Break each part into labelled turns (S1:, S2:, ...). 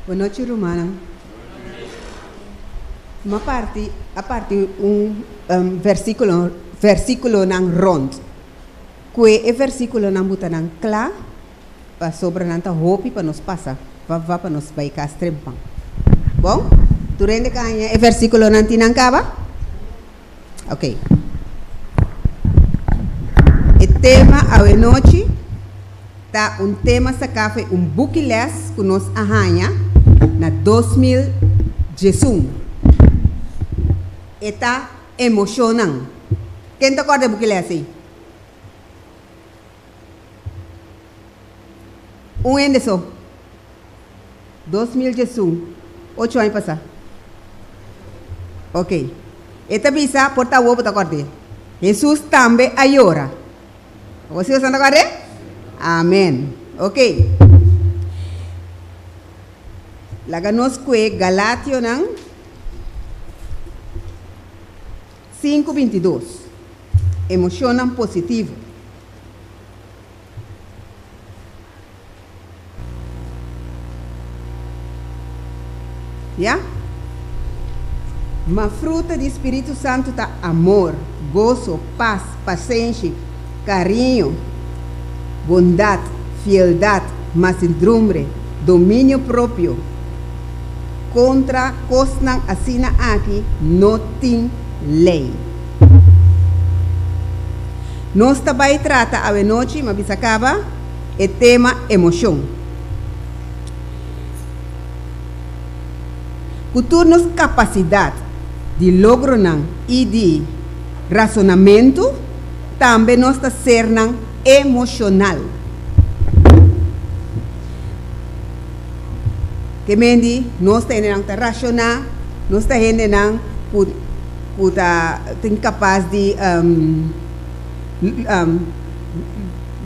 S1: Boa noite, Romana. A parte versículo nang rond. Que é versículo nang buta nang clar, para sobre nanta hopi para nos passa, para nos vai castrempang. Bom? Tu rende canha é versículo nang tinancaba? Ok. O tema a noite tá tema sa café buquiles que nos arranha na 2018. Eta emocionante. Quem te acorda buquiles aí? Ano só. 2018. 8 anos passar. Ok. Eta bisa porta o te acorda. Jesus também ayora. Você está acorda? Amém. Ok. Laga nos que Galatio nang 5:22. Emocionam positivo. Ya? Mas fruta do Espírito Santo tá amor, gozo, paz, paciência, carinho, bondade, fieldade, mansedumbre, domínio próprio. Contra cosnan assina aqui não tem lei. Nós também trata a noite, mas bisa acaba o tema emoção. Culturnos capacidade de logro e de razonamento também nós está ser emocional. Que mendi nós temos que racionar, nós temos que capaz de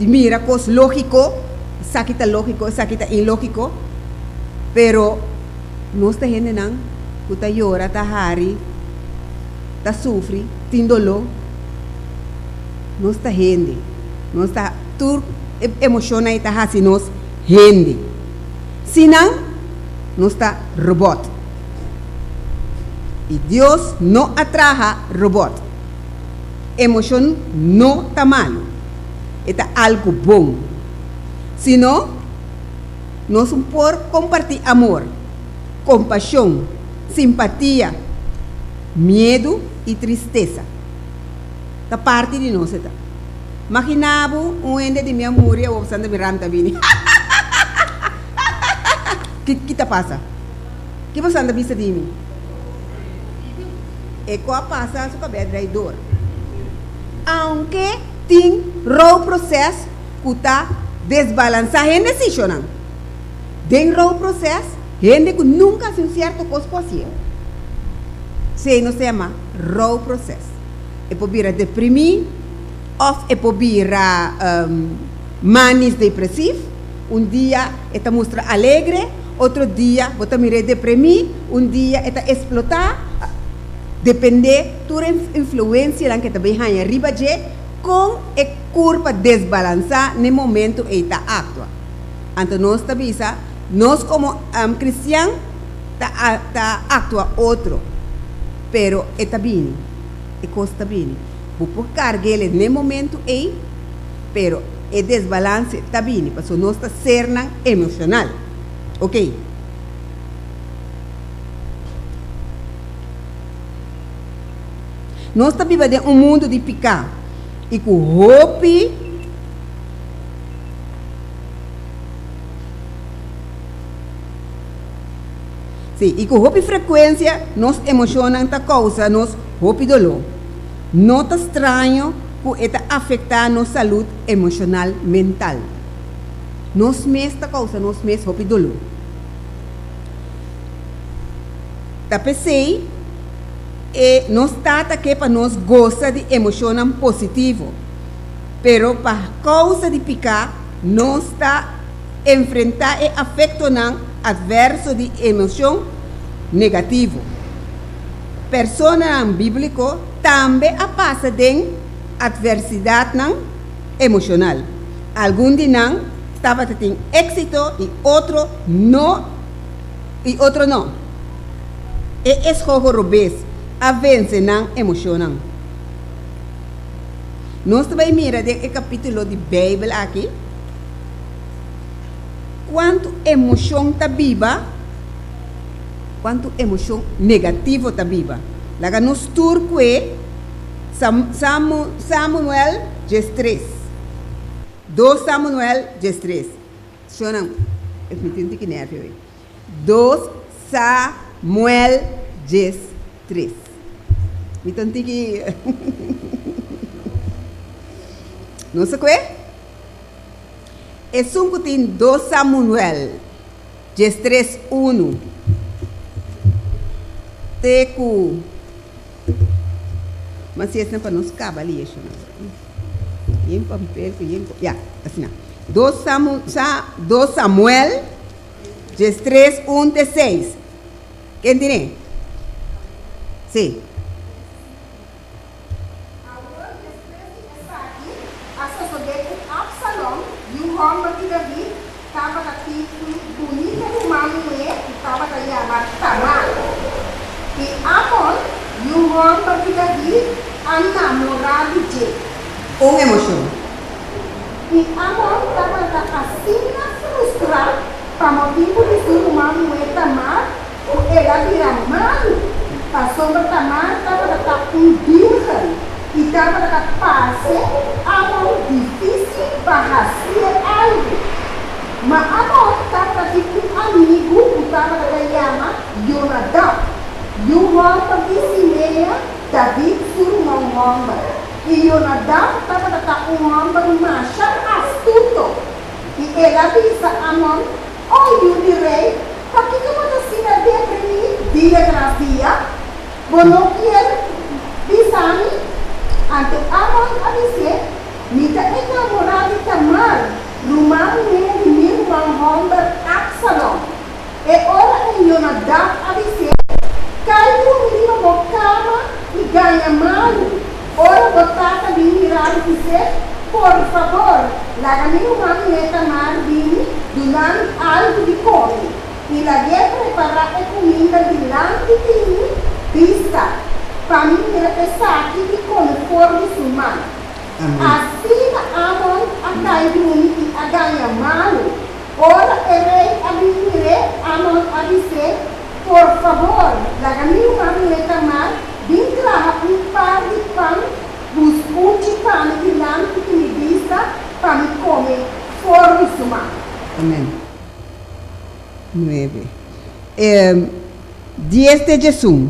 S1: mirar coisas lógico, sakita lógico, sakita ilógico, pero nós temos que llora, ta hari, ta sufre, tem dolor, nós está rende, nós está tur emociona e ta hasi nós rende, senão nós está robot. E Deus não atraja robot. Emoção não está malo. É algo bom. Senão, nós por compartilhar amor, compaixão, simpatia, medo e tristeza. Da parte de nós. Imaginava ende de minha múria ou sanda miram também. Que te passa? Que você anda vista de mim? É qual passa a sua traidor. Aunque tem o processo que está desbalançado, gente se chama. Dentro do processo, gente que nunca fez um certo coisa possível. Se não se chama o processo. É por vir a deprimir, ou é por vir a manis depressivo. Dia é mostrar alegre. Outro dia, você me deprimir, dia é explotar, depende da influência que também há arriba de, com a curva desbalançada no momento que está atua. Então, nós também, nós como cristianos, está atua outro, pero está bem, é costa bem. Vou carregar ele no momento aí, pero é desbalance está bem, porque nós está sendo emocional. Ok. Nós estamos vivendo um mundo de picar. E com roupa. Sim, e com roupa e frequência, nós emocionamos a causa, nós roupa e dolor. Não está estranho que isso afeta a nossa saúde emocional mental. Nós mesmos está causa, nós mesmos roupa e dolor. Tá pensei, e nós está aqui para nós gostar de emoção positivo, pero para causa de picar, nós está enfrentar e afetar adverso de emoção negativo. Persona bíblico também passa de adversidade emocional. Algum de estava tendo êxito e outro não e outro não. E escojo robês, a vence na emoção. Nós também mira de capítulo de Bíblia aqui. Quanto emoção está viva, quanto emoção negativa está viva. Laga nos turco é Samuel 3. 2 Samuel 3. Sonam, eu me tento que nervo aí. 2 Samuel 3. Me tento que não sei o que é? É um tem 2 Samuel 3:1. Teco. Mas se é para nós cabe ali, isso não. Yen papel, yen. Ya, assim. 2 Samuel 3:1-6. Quem tem? Sim.
S2: Homem que Davi estava aqui bonita do Manuel, estava daí a Tamar. E Amon, e o homem que Davi, a namorado de.
S1: Emoção.
S2: E Amon estava assim frustrado, para motivo de ser o Manuel Tamar, ela vira mal. A sombra Tamar estava virgem. E estava na passe, Amon difícil para fazer algo. Mas Amon estava aqui com um amigo, que estava na chama Jonadab. E o homem disse meia, David sur um homem. E Jonadab estava com um homem macho astuto. E ela disse a Amon, eu direi, para que você assina de mim, dia tras dia? Você não quer dizer ante Amon a dizer, Mita enamorado de Tamar, rumah de meu irmão Absalom. E ora em Jonadab a dizer, cai o menino na cama e ganha mal. Ora botata de mirar e dizer, por favor, larga meu irmão de Tamar vini, durante algo de come. E la preparar a comida delante de mim, vista. Para mim, essa aqui de conforme humano. Assim, Amon a cair e a ganhar mal. Ora, o rei abrirá Amon a dizer, por favor, larga meu marido Tamar, vim trazer par de pão, buscute pão delante de minha vista, para me comer forma humana.
S1: Amém. 9. 10 de Jesus.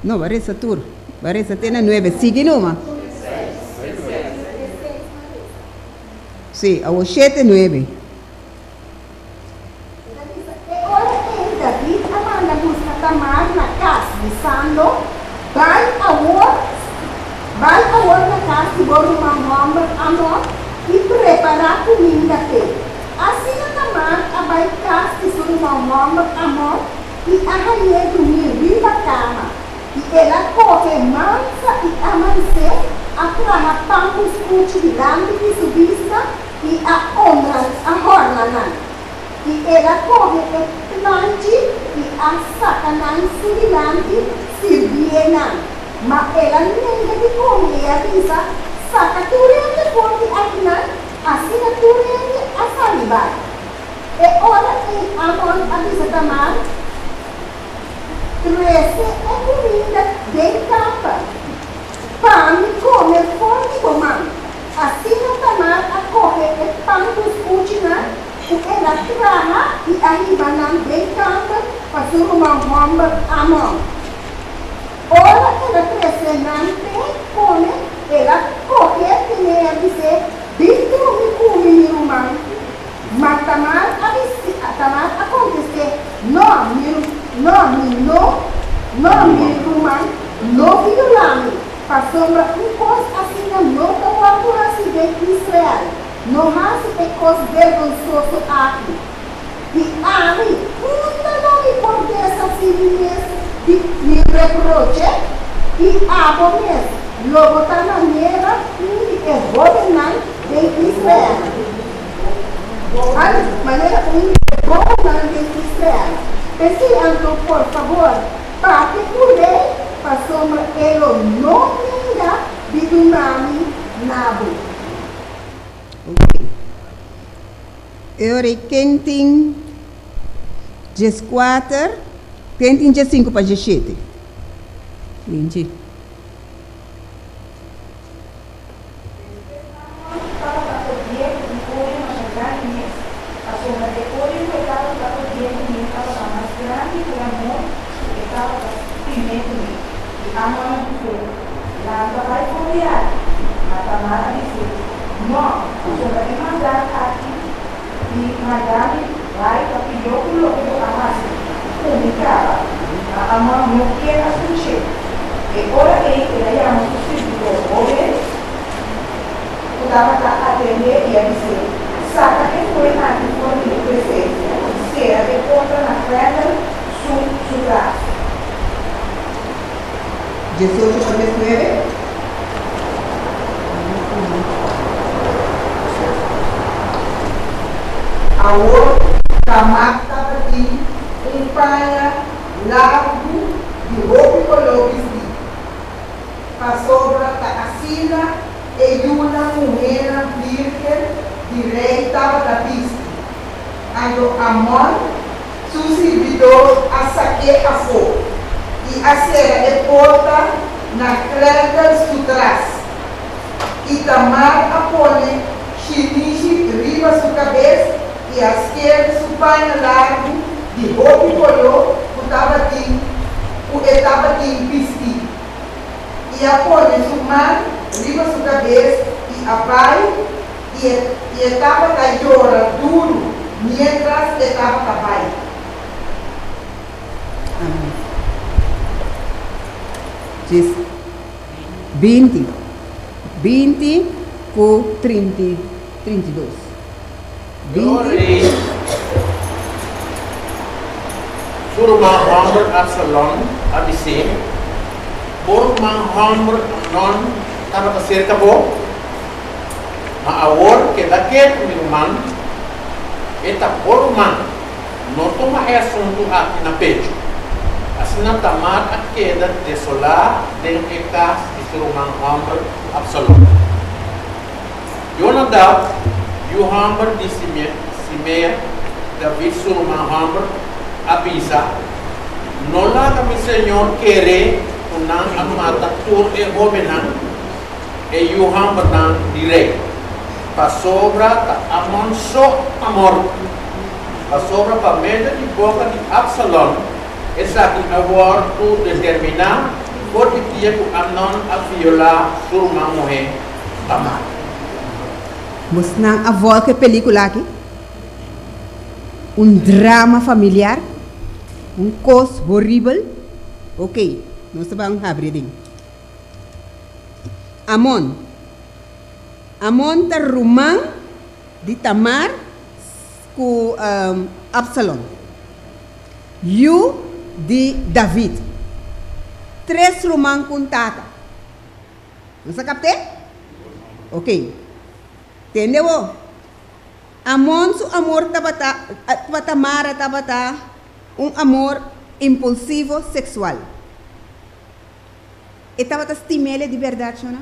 S1: No, parece tur. Parece ter 9. Sigue numa. Sim, a 7 9.
S2: David amanda busca Tamar na casa de Sando. Vai a na casa de Borumam Amor e preparar comida dele. Assim a Tamar vai casa de Borumam Amor e a rainha dormir viva a cama. E ela corre mansa e amanhecer, atrás pão com escute delante de sua vista e a orna. E ela corre e plante e a sacanagem delante servia. Mas ela nem de comer a visa, saca turende forte a assim a turende a salivar. E ora em Amon avisa Tamar, cresce a comida de campo. Pão come forte como assim a Tamar a correr e pão com escutina, porque ela traga e arriba na de campo para sua irmã Amon. Ora ela cresce na come, ela corre e ela dizer, dentro me come minha irmã. Mas Tamar acontece, não, minha irmã, não violame. Passou para coisa assim, não pode o acidente de Israel. Não é coisa vergonhosa aqui. E ali, não me pode assim mesmo, me reproche, e abo mesmo, logo está na maneira de governar de Israel. A maneira de governar de Israel. Então, por favor, para que puder, passou ele não mira de um nome nabo.
S1: Ok. Agora, quem tem 4, quem tem 5 para 7? 20.
S2: Atender e a dizer, saca que foi na de presença, será de conta na frente, su braço.
S1: 18 para 19.
S2: Agora, a mata aqui, panha largo de roupa colorido. A sobra da assina e uma mulher virgem direita da pista. Ando a mão, seu servidor a saque a fogo. E a cera é porta na creta do trás. E tamar a pole, chinichi riba sua cabeça e a esquerda seu paino largo de roupa e color o etapa de vestir. E a pole sua mão riba sua cabeça e a pai e etapa da llora duro mientras etapa da pai.
S1: Amém. 20 com 30, 32. 20.
S3: Surma Hamber Absalom Abisem Borma Hamber Non Tama Kasir Kabo Maawor Kedaket Minuman Eta Borman Notoma Esun Tuhat na pecho Asina Tamar at Keda Desola Den Ekas di Surma Hamber Absalom Yonadav Yu Hamber di Simea David Surma Hamber Abisa, no la mi Señor quiere una amata tur e homenan e yuham banan direct. Pasobra ta amon so amor. Pasobra pa medio di boca di Absalom. Esa ki awar tu determinar por que dia ku amnon a viola surma mohe tamar.
S1: Mas nang avol que película aqui? Drama familiar? Coisa horrível? Ok, nós vamos abrir. Amon tá rumang de Tamar com Absalom. Yu de David. 3 rumang com Tata. Você capte? Ok. Entendeu? Amon su amor Tamar tabata amor impulsivo sexual. Estava estimele de verdade, não?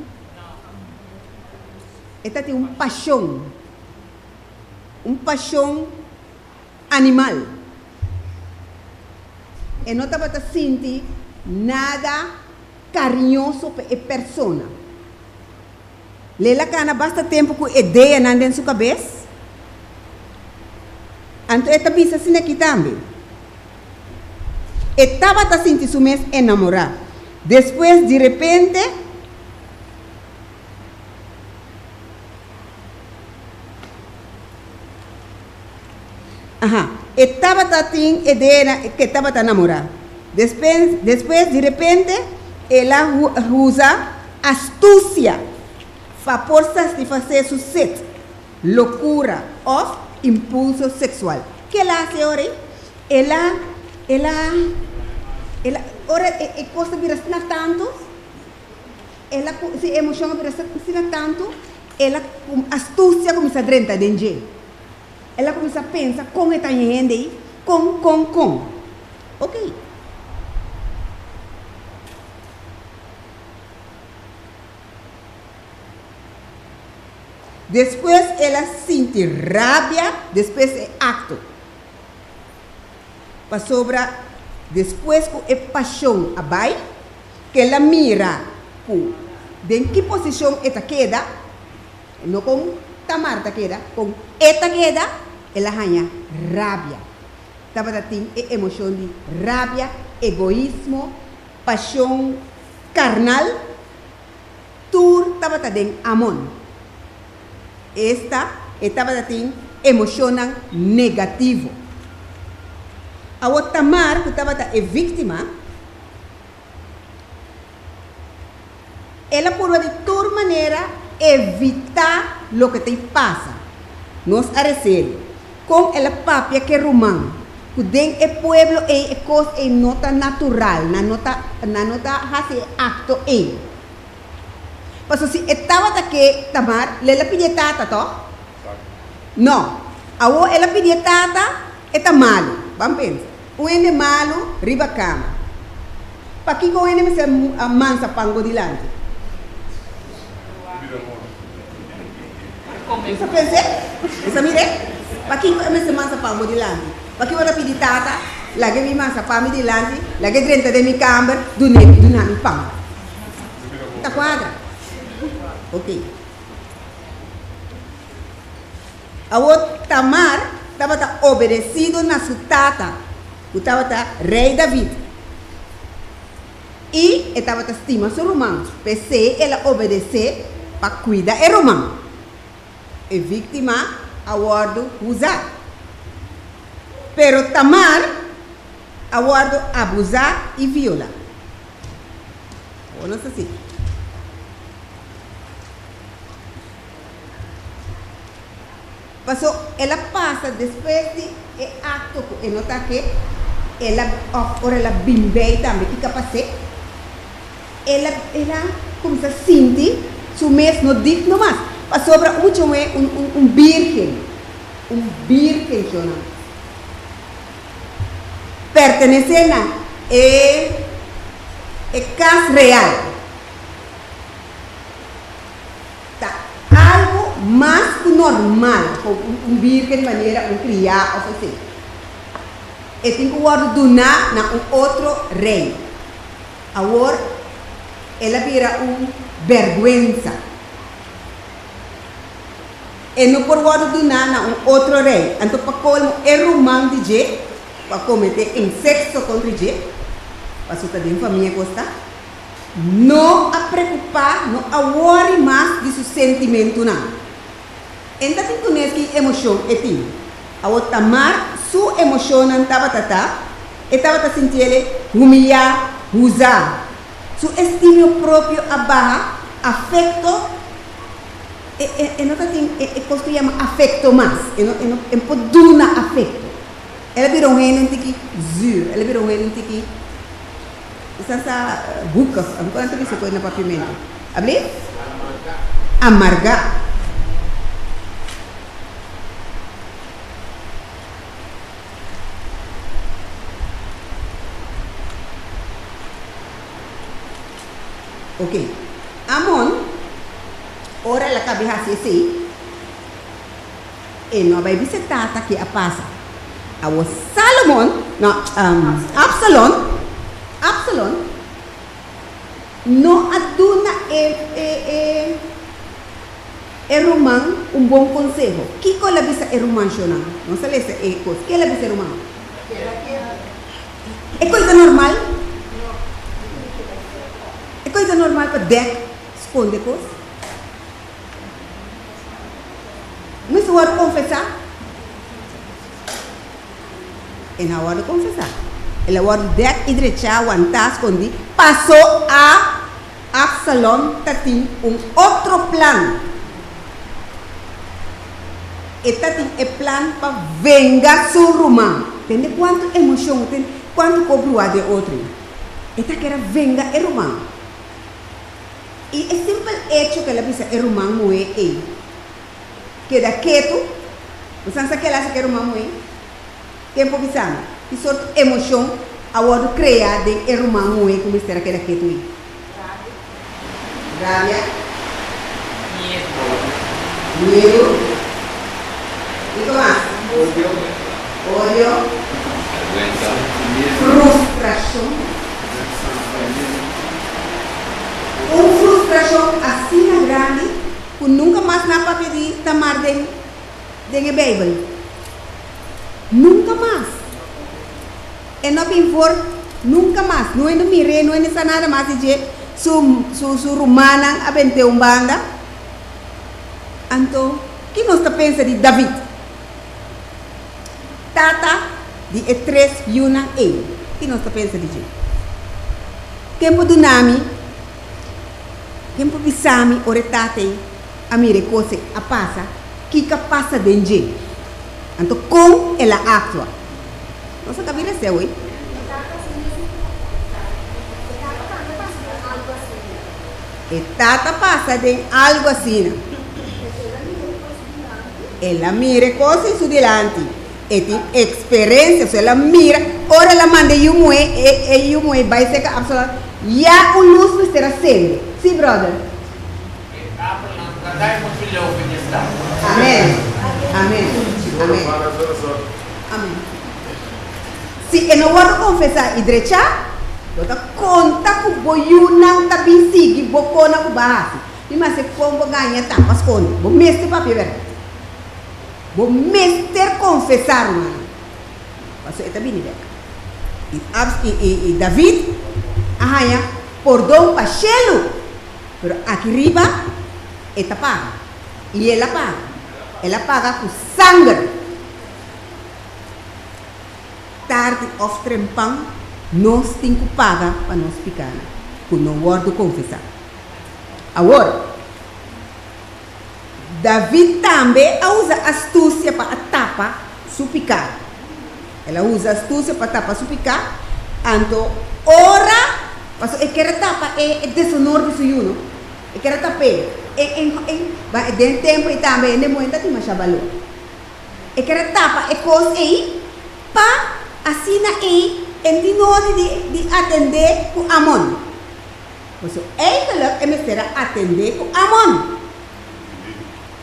S1: Esta tem paixão animal. E não estava sentir nada carinhoso para a pessoa. Lela cana basta tempo com ideia na sua cabeça. Então esta bisa assim aqui também. Estava a sentir su mes enamorar. Después, de repente, estava a ter ideia que estava a namorar. Después, de repente, ela usa astúcia para satisfazer su sed, loucura ou impulso sexual. Que ela hace ahora? Ela ora é coisa vira tanto, ela se emoção vira tanto, ela com astúcia começa a drentar dentro. Ela começa a pensar como está indo aí, com. Ok. Después ela sente rabia, después é acto. Para sobra, después é paixão abai, que ela mira em que posição ela queda, não com Tamar queda, com ela queda, ela ganha rabia. Estava tem a emoção de rabia, egoísmo, paixão carnal, tudo estava tem amor. Esta estava tem emoção negativo. A outra Tamar, que estava é vítima, ela pode de toda maneira evitar o que te passa. Nós arecemos com ela papia que romã, que den o pueblo é coisa é nota natural, na nota hace acto é. Paso si estaba que Tamar lela piñetata to? No. Awo ela piñetata eta malo. Vamos pensar. Uene malo riba cama. Pa que uene me se mansa pango dilante. Essa pensei? Essa mire? Pa que me se mansa pango dilante. Pa que ora piñetata, lagi mi mansa pango dilante, lagi drenta de mi camber, dunami pango. Ta quadra. Ok. A outra Tamar estava obedecido na sua tata, que estava rei David. E estava estima seu irmão. Pensei ela obedecer para cuidar do irmão. E vítima a guardo usar. Pero Tamar a guardo abusar e violar. Ou não sei assim. Passou, ela passa depois de acto, e nota que ela ora ela bimbei também, que capacete, ela começa a sentir, su mês no diz no mais, passou para um virgem, chama, pertenecendo a casa real. Mais que normal, um virgem de maneira criar ou assim. E tem que ordenar na outro rei. Agora, ela vira vergonha. E não pode ordenar na outro rei. Então, para colmo, é romano de jeito, para cometer sexo contra jeito, para sua família gostar. Não a preocupar, não a worry mais de seu sentimento não. Então tem que ter emoção é ti. A outra Tamar, sua emoção não estava sentindo ele humilhar, usar. Seu estímulo próprio abaixo, afeto, não tem coisa que chama afeto mais. Não pode dar afeto. Ela virou um reino que zur, ela virou um reino que essa buca, não tem isso coisa na papimento. Abrir? Amargar. Ok. Amon, ora ela cabe assim, e não vai visitar que a passa. A o Salomon, não, Absalom, não aduna romano bom conselho. Que coisa bisa romano chona? Não sei se é coisa. Que ela bisa romano? É coisa normal? É coisa normal para esconder coisas? Mas eu vou confessar. E na hora de confessar. Ela vai direita, aguentar, esconder. Passou a Absalom tem outro plano. E tem plano para vengar seu irmão. Entende quanto emoção tem, quanto cobra de outro. Esta quer vengar o irmão. E é simples hecho que ela pensa o irmão morrer aí. Queda quieto. Você sabe que ela quer o irmão morrer? Tempo pensando. Que sorte de emoção Agora criar de irmão moe como será que era que tu? Rabia. Miedo. ¿Y qué más? Odio. Frustración. Una frustración así na grande que nunca más na para pedir tomar de la Biblia. Nunca más. E não bem for nunca mais. Não é no mire, não é nessa nada mais de su romana a bente banda. Então, que nós está pensando de David? Tata de E3 Yuna E. Que nós está pensando de gente? Tempo do nami, tempo bisami, ore tate, a mire coisa a passa, que passa dentro. Então, com ela atua. Nossa cabine é seu, hein? Tata passa de algo assim. Ela mira coisas em delante. E tem experiência, se ela mira, ora ela manda e o moe vai ser absoluto. Já o luz vai ser sempre. Sim, brother? Amém. Amém. Amém. Amém. Se eu não vou confessar e direita, vou contar com o boiú não tá bem seguido, vou contar com o barraço. Mas se como ganha tapas com, vou mestre papel ver. Vou mestre confessar, mano. Mas é também e David, arranha por dom pachelo, pero aqui riba, ela paga. E ela paga. Ela paga com sangue. Tarde of trempang, nós temos que pagar para nós picar, por não guardo confessar. Agora, David também usa astúcia para tapar su picar. Ela usa astúcia para tapar su picar. Então, ora, mas eu quero tapar é desonor de suyo, eu quero tapar. Dentro tempo e também nem muito tem mais valor. Eu quero tapar é coisa aí para assim aí, de atender com amor. Então, eigenlijk é mestre atender com amor.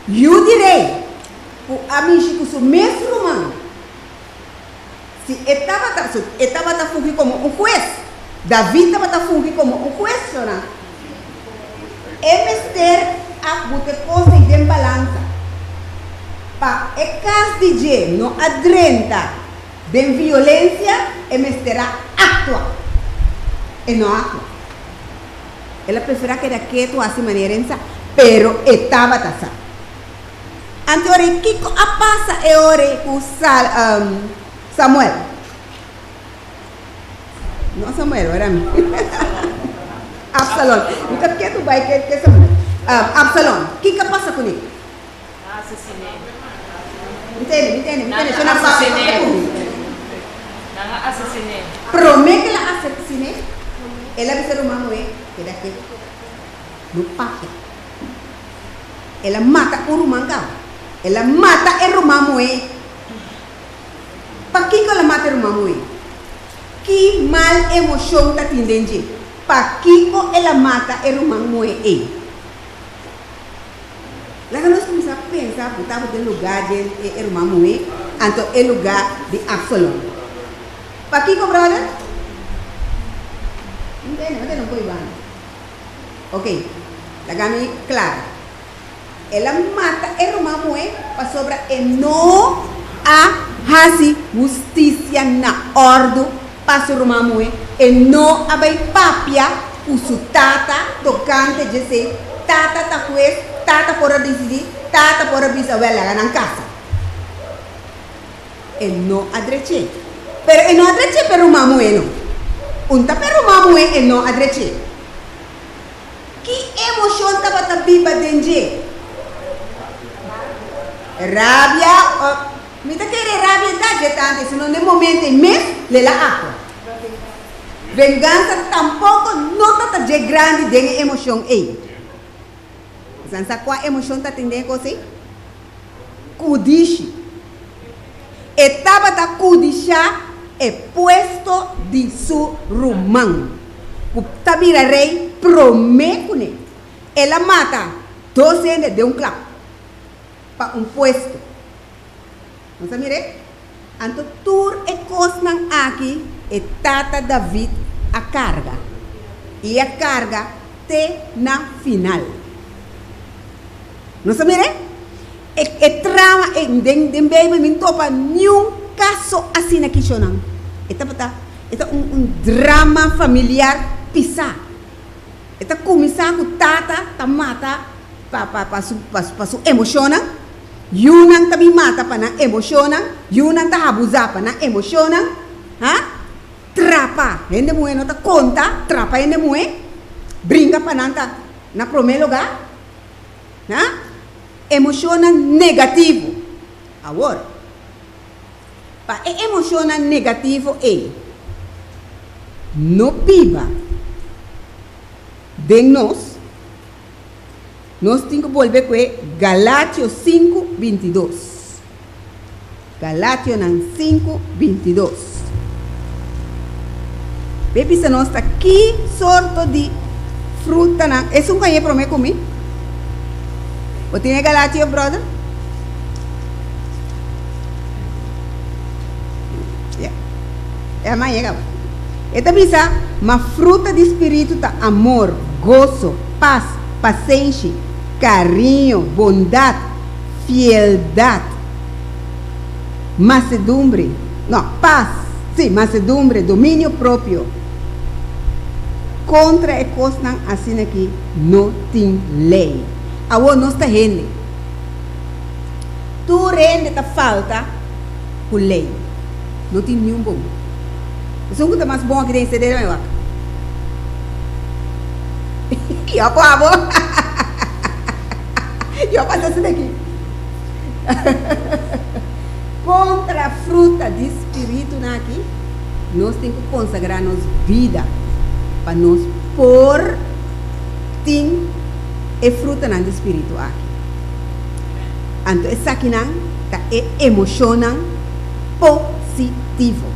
S1: Eu direi, o amigo que o mestre humano, se estava a fungir como um juez, David estava a fungir como um juez, é mestre a botar coisas em balança. Para o caso de Jê não adrenta de violência, é mestre atua. E não atua. Ela prefere que era quieto assim maneira, pero estava taçado. Antes, que passa é hora com Samuel. Não Samuel, era mim. Absalom. Então, que tu vai que Samuel? Absalom. Que passa com ele?
S4: Assassinei.
S1: Entende?
S4: Assassinei.
S1: Promete que ela assassinei. Ela vai ser uma mulher que daqui no papo. Ela mata o rumangão. Ela mata o rumangão. Para que ela mata o rumangão? Que mal emoção está tendendo? Para que ela mata o rumangão? Lá nós começamos a pensar, botava no lugar de rumangão, então é lugar de Absalom. Para que brother? Entende? Não foi bem. Ok, lagami claro. Ela mata o rumangão para sobrar e não a fazer justiça na ordem para o rumangão e não a vai papia o su tata tocante de ser tata ta juez, tata por decidir, tata por bisavela na casa. E não adrece. Pero e não adrece para o rumangão não. Unta para o rumangão e não adrece. Que emoção estava viva dentro? Rabia, me tá querendo rabia da tanto, senão no momento em mês, lela água. Vingança tampouco não está de grande de emoção aí. Você sabe qual emoção está tendo com você? Cudiche. Etapa da cudicha el puesto de su rumán. Tabira rey promete. Él mata 12 de un clap para un puesto. ¿No se mire? Anto tur e cosnan aquí e tata David a carga. Y a carga te na final. ¿No se mire? El trama en den baby min topa ni un caso así na kishonan. Esta un drama familiar pisa. Esta kumisa ku tata tamata pa su emocionan. Yunan tabi mata pa na emocionan, yunan ta abusa pa na emocionan. Ha? Trapa, hende mue no ta conta, trapa hende mue. Brinca pa nanta na primeiro lugar. Ha? Emocionan negativo. Agora, pa emocionan negativo no piba de nós temos que volver com Galátios 5:22. Galátios 5:22. Bebe, se nós está aqui sorto de fruta na. É um canhê para mim comigo. Você tem Galátios, brother? É amanhã, esta bisa, uma fruta de espírito tá amor, gozo, paz, paciência, carinho, bondade, fieldade, mansedumbre, paz, sim, mansedumbre, domínio próprio. Contra a coisa assim aqui não tem lei. Agora não está rende. Tu rende tá falta por lei. Não tem nenhum bom. Isso é um mais bom que tem que ser, meu vaca. E eu pavo. Eu faço isso daqui. Contra a fruta de espírito aqui, nós temos que consagrar nossa vida para nós pôr tem a fruta de espírito aqui. Então, essa aqui está emocional positivo.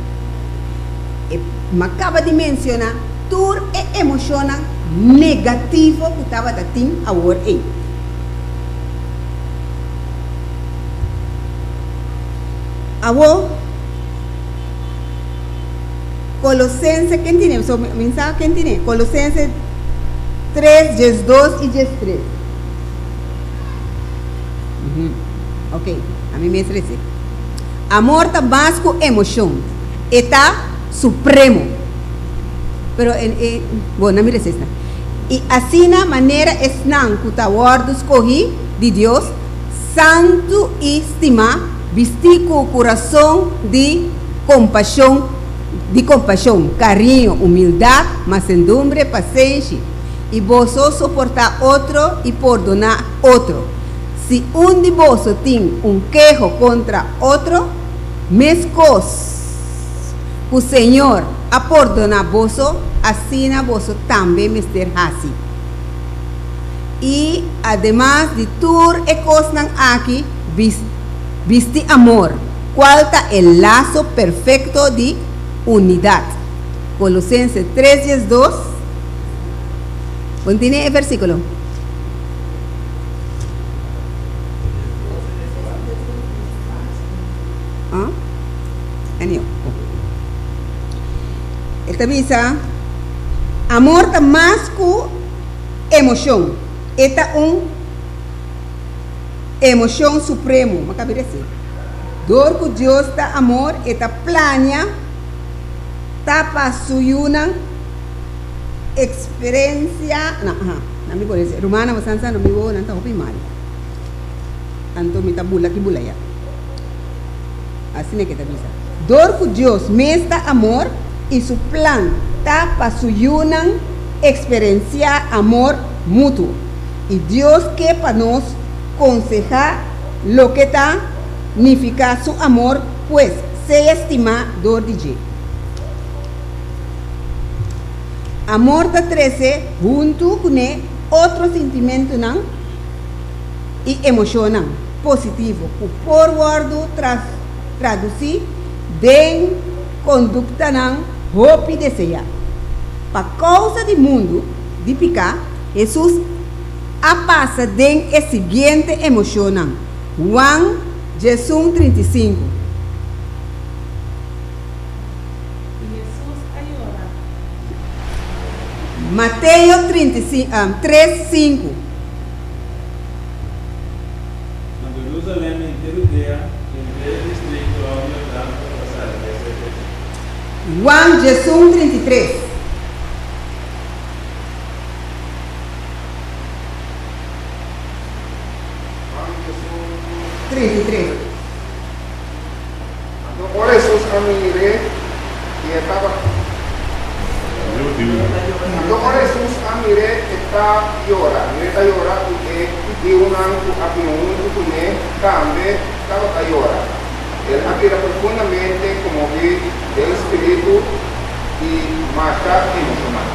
S1: Me acaba de mencionar tudo é emocional negativo que estava tendo agora aí. Agora, Colossenses, quem tem? Mensagem quem tem? Colossenses 3, 2 e 3. Ok, a mim me estressei. Amor está básico, emoção. Está supremo. Pero, bom, não me resista. E assim na maneira esnan que está guardo escorri de Deus, santo e estimar, vestir com o coração de compaixão, carinho, humildade, mansedumbre, paciência. E vós suportar outro e perdonar outro. Se um de vós tem queijo contra outro, mescos o Senhor a perdonar vós, assim vós também me ser assim. E, además de tudo e coisas aqui, viste amor, qual está o laço perfeito de unidade. Colossenses 3, 2. Continue o versículo. Esta visa, amor está más emoción. Esta emoción supremo. Me acabé de decir. Dor que Dios está amor, esta plania, tapa suyuna, experiencia. No me puedo decir. Romana, masansa, no me voy a decir mal. Anto me tabula que bula ya. Así es que te avisa. Dor que Dios me está amor y su plan tapa suyuna, experiencia amor mutuo. Y Dios que para nos conseja lo que está significa su amor, pues se estima dor de Dios. Amor de 13 junto con otro sentimiento y emoción positivo. Por guardo traducir den conduta não roupa deseja. Por causa do mundo, de picar, Jesus a passa de a seguinte emoção. Juan 35.
S4: Jesus ayora.
S1: Mateus 3:5.
S5: Quando Jerusalém inteira em distrito ao Jordão para passar
S1: Juan 33.
S6: Por eso a miré y estaba. Por eso a miré está llorando, está llorando porque de un año a un también estaba llorando. Él admira profundamente como vi el espíritu y marcha emocional.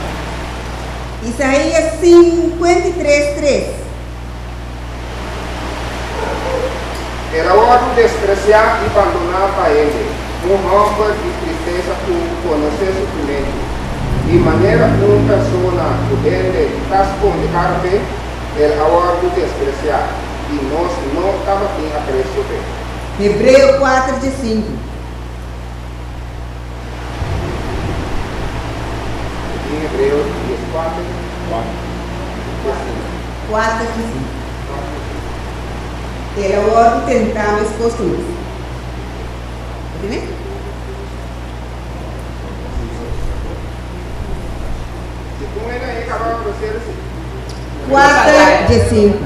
S1: Isaías 53:3.
S6: Era hora de despreciar y abandonar a ele, rompa de tristeza por conocer sofrimento. De maneira uma persona prudente esconde era hora de despreciar, e nós não estamos em apreço dele.
S1: Hebreu 4:5.
S6: Em Hebreu
S1: 4:5. Era hora de tentar mais costumes. Entendeu?
S6: Se tu ainda aí acabar com você,
S1: 4:5.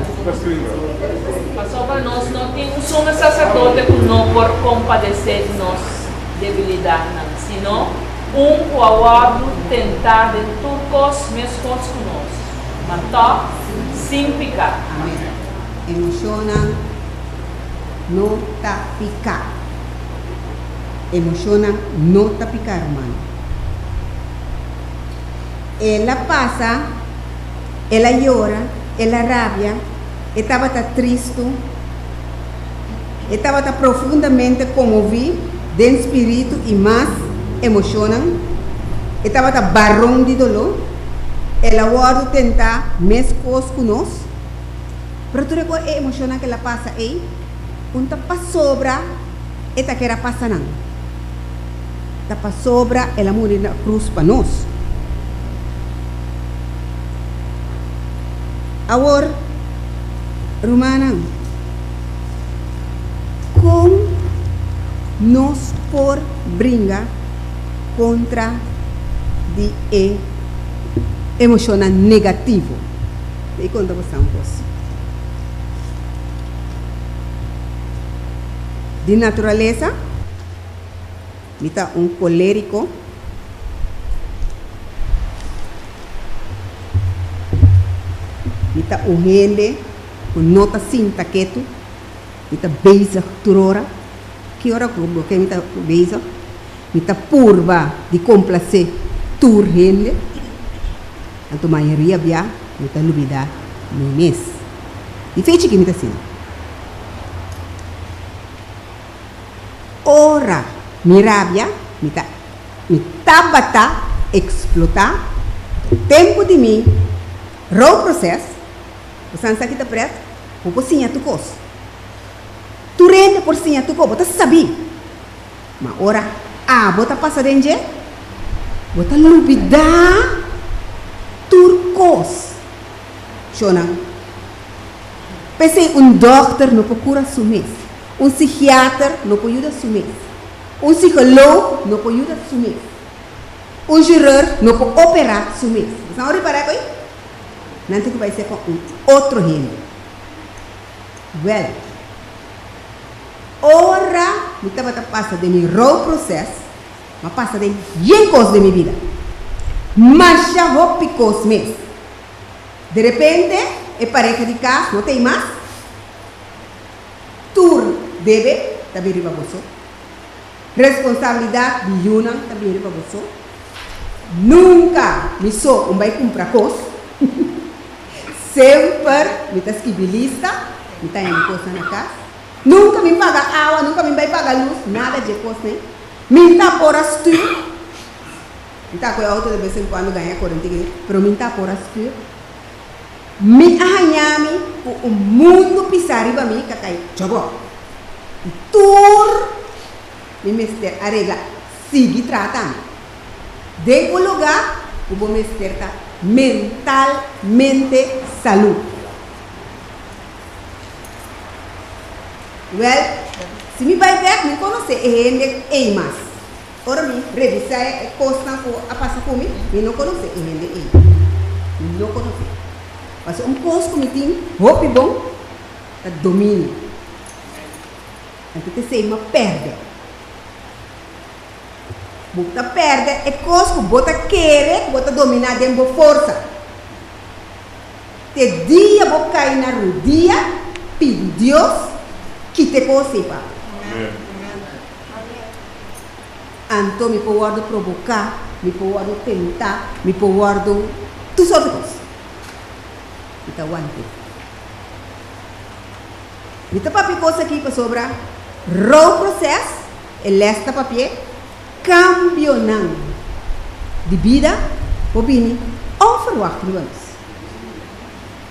S4: Mas sobre nós não tem um sumo sacerdote que não por compadecer de nós debilidade, senão um coauado tentar de todos meus pontos conosco, mas tá sem picar.
S1: Amém. Emociona no tá picar. Emociona no tá picar, hermano. Ela passa, ela llora, ela rabia, estava triste, estava profundamente comovida de espírito e mais emociona, estava barrão de dolor, ela vai tentar mais coisas conosco, mas tu recorda a emoção que ela passa aí, quando está sobra, ela quer passar não, está sobra, ela morre na cruz para nós. Agora, Romana, como nós por brigar contra de emoção negativa? E conta você um pouco. De natureza, está colérico. Está urgente, com nota cinta quieto, está beisa turora, que hora que eu está beisa, está purva de complacer turgente, a maioria via, está lubida no mês. E fecha que me está assim. Ora, mi rabia, me tabata, explotar, tempo de mim, raw processo. Você não sabe que está preto? Vou cozinhar tu coisa. Tu rende por cozinhar tu coisa, você sabe. Mas ora, você passa dentro, você lubida turcos. Shona. Pensei, doctor não procura sumir. Psiquiatra não pode ajudar sumir. Psicólogo não pode ajudar sumir. Cirurgião não pode operar sumir. Você não reparar com isso? Não tem que vai ser com outro reino. Well, ora, me estava passando de meu raw processo, mas passa de bem coisa de minha vida. Mas já vou picos mesmo. De repente, é pareja de casa, não tem mais. Tu deve, também riba você. Responsabilidade de Yuna, também riba você. Nunca me sou vai comprar coisa. Sempre me está esquibilista, me está em coisa na casa. Nunca me paga água, nunca me vai pagar luz, nada de coisa, né? Minta por as tu. Minta com a auto de vez em quando ganha corrente, pero minta por as tu. Me arranhame o mundo pisar riba mi cacai. Jogo. Tur mi mister arregla. Sigue tratando. De um lugar, o bom mister tá mentalmente salud. Well, se me vai ver, me conhece, é mais. Ora, me revisar a coisa a passar por mim, me não conhece, me não conhece. Mas coisa que me tem, roupa bom, tá domínio. Então, você me perde. Bota perde, é coisa que bota querer, bota dominar dentro da força. Te dia, vou cair na rodilha, pedir Deus que te consiga. Então, me pode provocar, me pode tentar, me pode tudo sobre isso. Então, aguante. Me tá papel coisa aqui para sobrar. Raw processo, ele está papel, campeonando de vida, opini, onverwacht nieuws.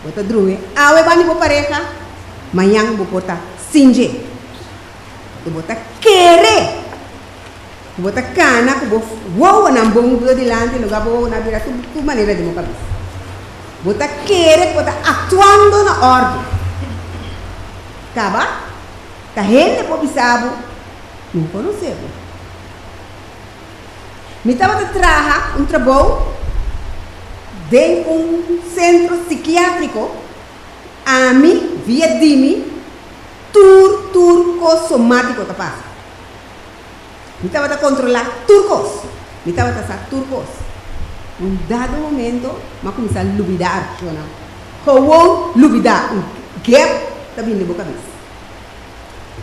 S1: Bota droe, awe bani bo pareja, manhã bo porta sinje. Bota querer. Bota cana, bo wow na bom do dilante, lugar bo na vira tu maneira de mo cabeça. Bota querer, bota atuando na ordem. Caba? Tá gente po bisabo, não conhecemos. Me estava a trabalhar trabalho de centro psiquiátrico. A mim, via Dimi, turco somático que passa. Me estava a controlar turcos. Me estava a fazer turcos. Um dado momento, eu comecei a lubidar. Como lubidar? Gap, está vindo da cabeça.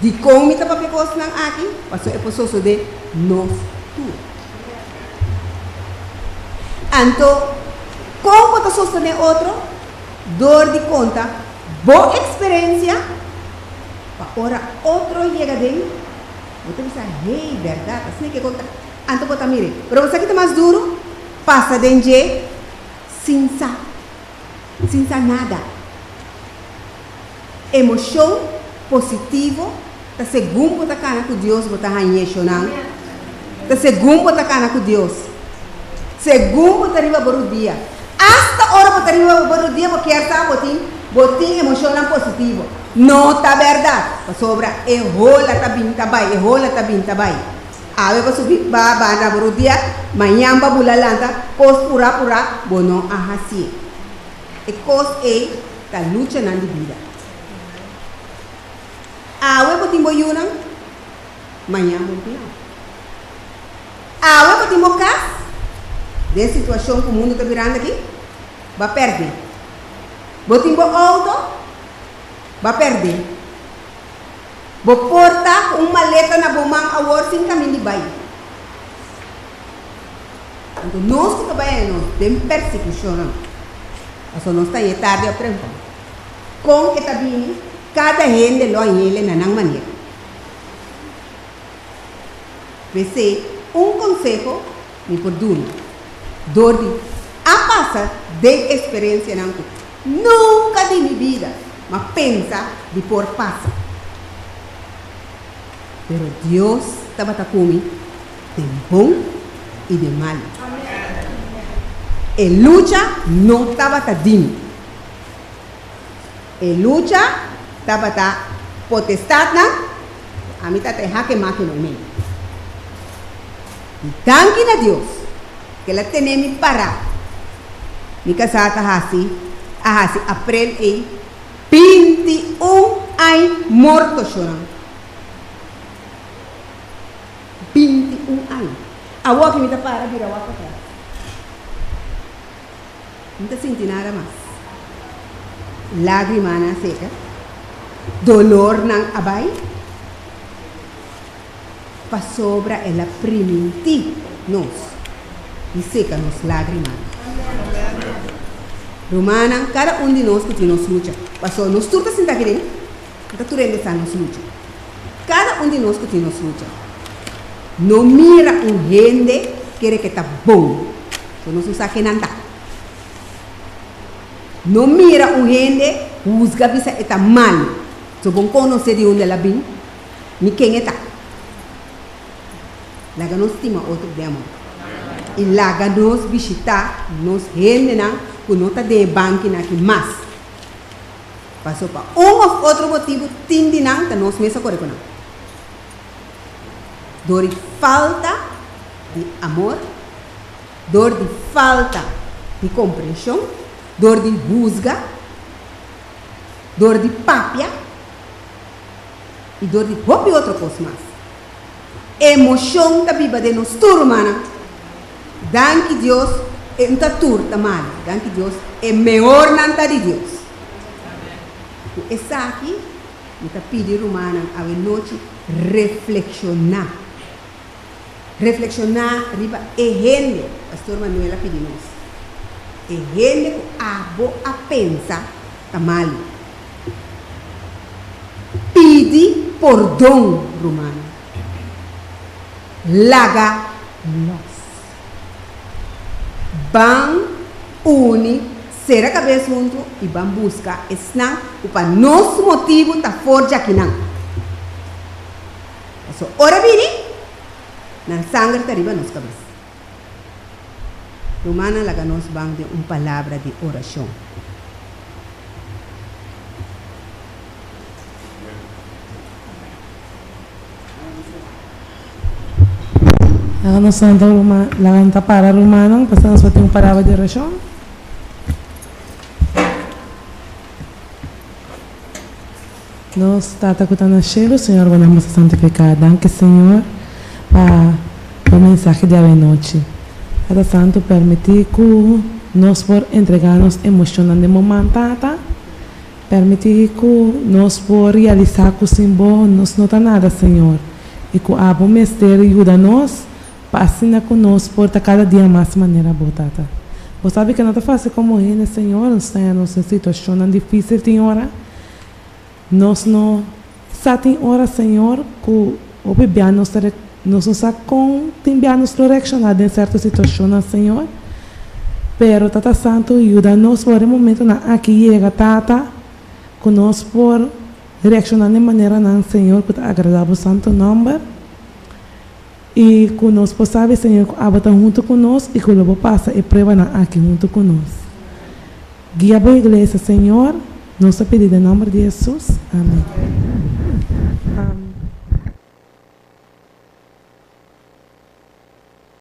S1: De como me estava a pegar aqui, passou a pessoa de nós tudo. Então, como você sostener outro, dor de conta, boa experiência, para outro chega dentro, você pensa, hey, verdade, assim que conta. Então, você mire, para você que está mais duro, passa dentro sem nada. Emoção positiva, está segundo você cana com Deus, você está ranhando, está segundo você cana com Deus. Segundo você arriba para o dia, hasta hora você arriba para o dia, porque quer botin emoção positiva. Não está verdade. Para sobra, rola tá bem, tá bem, rola tá bem, tá bem. Ave para subir, ba na para o dia, manhã para bulalanta, cos pura, bono a assim. E cos tá luta na vida. Ave para timboyuna, manhã para ave para timbocas. De situação que o mundo está virando aqui, vai perder. Botimbo auto, vai perder. Vou portar uma maleta na bomba a hora sem caminho de bairro. Então, nós que trabalhamos, temos perseguição. Mas nós estamos tarde a tempo. Com que está vindo, cada gente lo ele na maneira. Esse conselho me por duro. Dor de a passa de experiência nunca de minha vida, mas pensa de por passa. Pero Deus estava comigo de bom e de mal. E luta não estava dando. E luta estava potestade a mim está jaque máquina no meio. E tanque a Deus que ela tem me parar. Me casada assim, aprende aí 21 anos morto chorando. 21 anos. A voz que me para vira a voz para trás. Não está sentindo nada mais. Lágrima na seca. Dolor na abai. Para sobra ela primitiva nós. E seca nos lágrimas. Romana, cada de nós que nos luta. Passou, nós tudo assim está querendo. Está tudo está nos luta. Cada de nós que nos luta. No mira un gente quiere que está bom. So no se usa que nada. No mira un gente juzga visa está mal. So bon conocer de onde ela vem, ni quem está. Laga nos estima outro de amor. E laga nos visitar nos gente não, que não está de banco aqui mais. Passou para ou outro motivo tindi não, tá nos mesa corre com não. Dor de falta de amor, dor de falta de compreensão, dor de juzga, dor de papia e dor de roupa e outra coisa mais. Emoção da Bíblia de nós turma, danke Deus é um tatur mal, danke Deus é melhor nanta de Deus. Essa aqui, está pedindo romana a noite reflexionar. Reflexionar riba e gente, pastor Manuela pedimos. E gente que abo a pensar tá mal. Pedi perdão, romano. Laga nós. Ban uni será cabeça junto e ban busca esna para nosso motivo tá forja aqui não. So ora vini na sangue tá riba nos cabeça. Romana laga nos ban de palavra de oração.
S7: Nós estamos para Romano, passamos para uma palavra de oração. Nós estamos escutando o Senhor, Senhor, vamos santificar. Danke, Senhor, para o mensagem de hoje noite. Cada santo permitir que nós por entregar-nos emocionando de momento, permitir que nós por realizar que o símbolo nos não está nada, Senhor. E que a bom mestre ajuda-nos. Passina conosco por cada dia mais maneira boa. Você sabe que não está fácil como ele, Senhor, nós estamos em situação difícil, tem hora. Nós não sabemos hora, Senhor, que o bebê nos usa com nos direcionar em certas situações, Senhor. Pero Tata Santo ajuda-nos por um momento aqui chega, Tata, conosco por direcionar de maneira, Senhor, que agradável o santo nome. E que nós possamos, Senhor, estar junto conosco e que o lobo passa e prova aqui junto conosco. Guia a igreja, Senhor, nossa pedida em nome de Jesus. Amém.